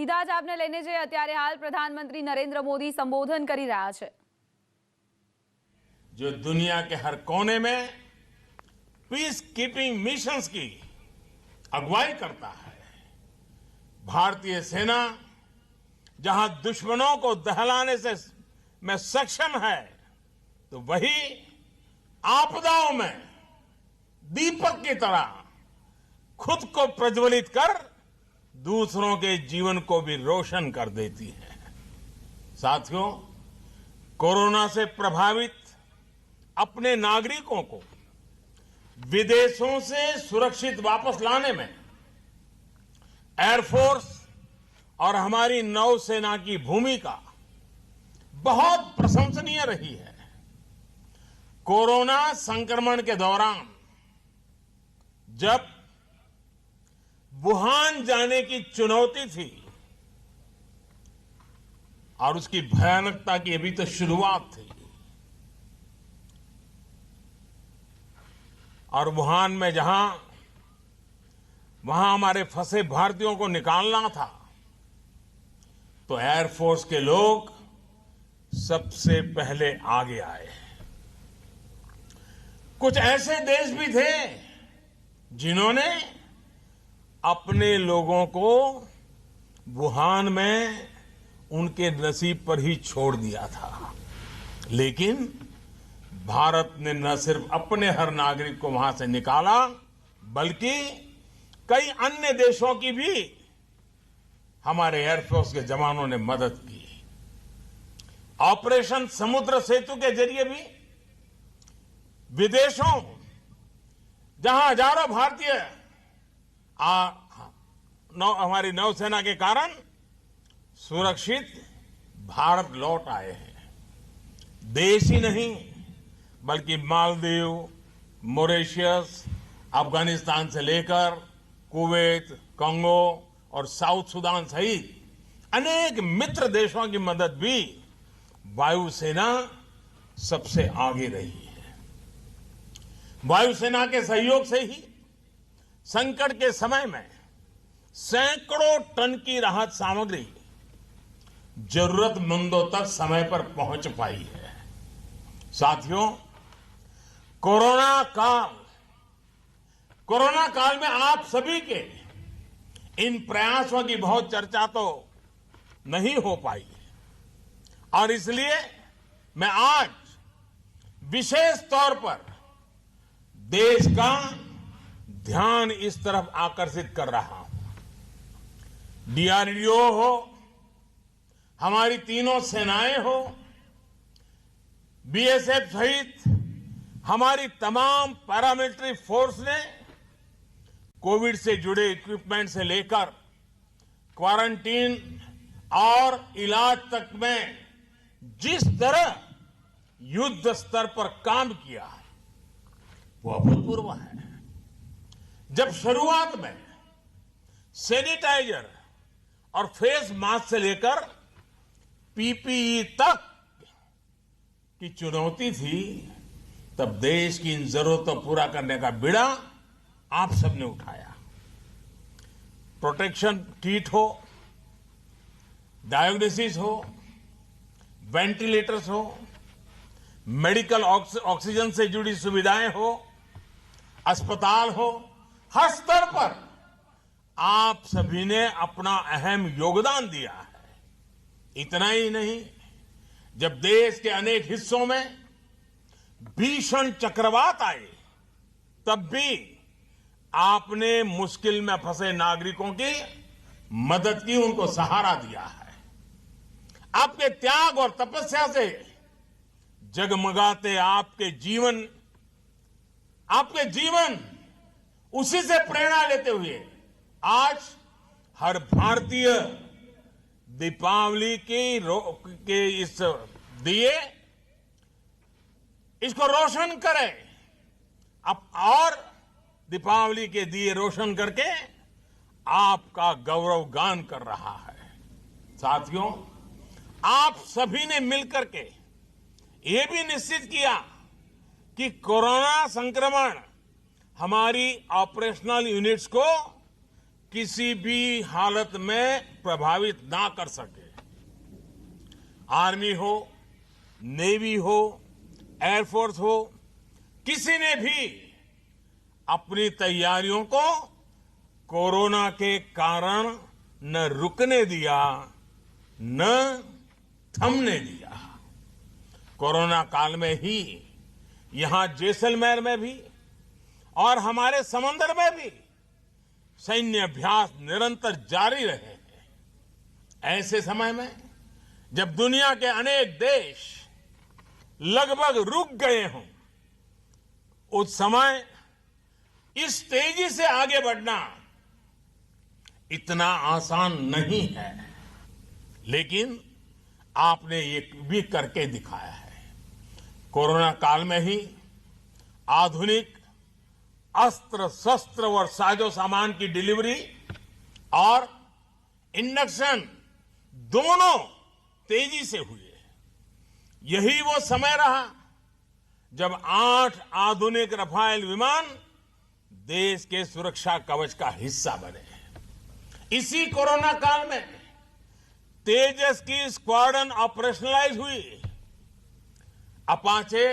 સીધા જ આપને લઈને જઈએ અત્યારે હાલ પ્રધાનમંત્રી नरेंद्र मोदी संबोधन કરી રહ્યા છે। जो दुनिया के हर कोने में पीस कीपिंग मिशंस की अगुवाई करता है, भारतीय सेना जहां दुश्मनों को दहलाने से में सक्षम है, तो वही आपदाओं में दीपक की तरह खुद को प्रज्वलित कर दूसरों के जीवन को भी रोशन कर देती है। साथियों, कोरोना से प्रभावित अपने नागरिकों को विदेशों से सुरक्षित वापस लाने में एयरफोर्स और हमारी नौसेना की भूमिका बहुत प्रशंसनीय रही है। कोरोना संक्रमण के दौरान जब वुहान जाने की चुनौती थी और उसकी भयानकता की अभी तो शुरुआत थी, और वुहान में वहां हमारे फंसे भारतीयों को निकालना था, तो एयरफोर्स के लोग सबसे पहले आगे आए। कुछ ऐसे देश भी थे जिन्होंने अपने लोगों को वुहान में उनके नसीब पर ही छोड़ दिया था, लेकिन भारत ने न सिर्फ अपने हर नागरिक को वहां से निकाला, बल्कि कई अन्य देशों की भी हमारे एयरफोर्स के जवानों ने मदद की। ऑपरेशन समुद्र सेतु के जरिए भी विदेशों जहां हजारों भारतीय हमारी नौसेना के कारण सुरक्षित भारत लौट आए हैं। देश ही नहीं बल्कि मालदीव, मॉरिशस, अफगानिस्तान से लेकर कुवैत, कंगो और साउथ सुदान सहित अनेक मित्र देशों की मदद भी वायुसेना सबसे आगे रही है। वायुसेना के सहयोग से ही संकट के समय में सैकड़ों टन की राहत सामग्री जरूरतमंदों तक समय पर पहुंच पाई है। साथियों, कोरोना काल में आप सभी के इन प्रयासों की बहुत चर्चा तो नहीं हो पाई, और इसलिए मैं आज विशेष तौर पर देश का ध्यान इस तरफ आकर्षित कर रहा हूं। डीआरडीओ हो, हमारी तीनों सेनाएं हो, बीएसएफ सहित हमारी तमाम पैरामिलिट्री फोर्स ने कोविड से जुड़े इक्विपमेंट से लेकर क्वारंटीन और इलाज तक में जिस तरह युद्ध स्तर पर काम किया है, वो अभूतपूर्व है। जब शुरुआत में सैनिटाइजर और फेस मास्क से लेकर पीपीई तक की चुनौती थी, तब देश की इन जरूरतों को पूरा करने का बीड़ा आप सबने उठाया। प्रोटेक्शन किट हो, डायग्नोसिस हो, वेंटिलेटर्स हो, मेडिकल ऑक्सीजन से जुड़ी सुविधाएं हो, अस्पताल हो, हर स्तर पर आप सभी ने अपना अहम योगदान दिया है। इतना ही नहीं, जब देश के अनेक हिस्सों में भीषण चक्रवात आए, तब भी आपने मुश्किल में फंसे नागरिकों की मदद की, उनको सहारा दिया है। आपके त्याग और तपस्या से जगमगाते आपके जीवन उसी से प्रेरणा लेते हुए आज हर भारतीय दीपावली के इस दिए इसको रोशन करे, अब और दीपावली के दिए रोशन करके आपका गौरव गान कर रहा है। साथियों, आप सभी ने मिलकर के ये भी निश्चित किया कि कोरोना संक्रमण हमारी ऑपरेशनल यूनिट्स को किसी भी हालत में प्रभावित ना कर सके। आर्मी हो, नेवी हो, एयरफोर्स हो, किसी ने भी अपनी तैयारियों को कोरोना के कारण न रुकने दिया, न थमने दिया। कोरोना काल में ही यहां जैसलमेर में भी और हमारे समंदर में भी सैन्य अभ्यास निरंतर जारी रहे हैं। ऐसे समय में जब दुनिया के अनेक देश लगभग रुक गए हों, उस समय इस तेजी से आगे बढ़ना इतना आसान नहीं है, लेकिन आपने ये भी करके दिखाया है। कोरोना काल में ही आधुनिक अस्त्र शस्त्र और साजो सामान की डिलीवरी और इंडक्शन दोनों तेजी से हुए। यही वो समय रहा जब 8 आधुनिक रफाल विमान देश के सुरक्षा कवच का हिस्सा बने। इसी कोरोना काल में तेजस की स्क्वाड्रन ऑपरेशनलाइज हुई। अपाचे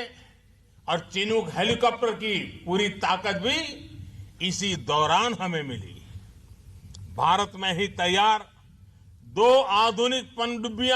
और चिनूक हेलीकॉप्टर की पूरी ताकत भी इसी दौरान हमें मिली। भारत में ही तैयार 2 आधुनिक पनडुब्बियां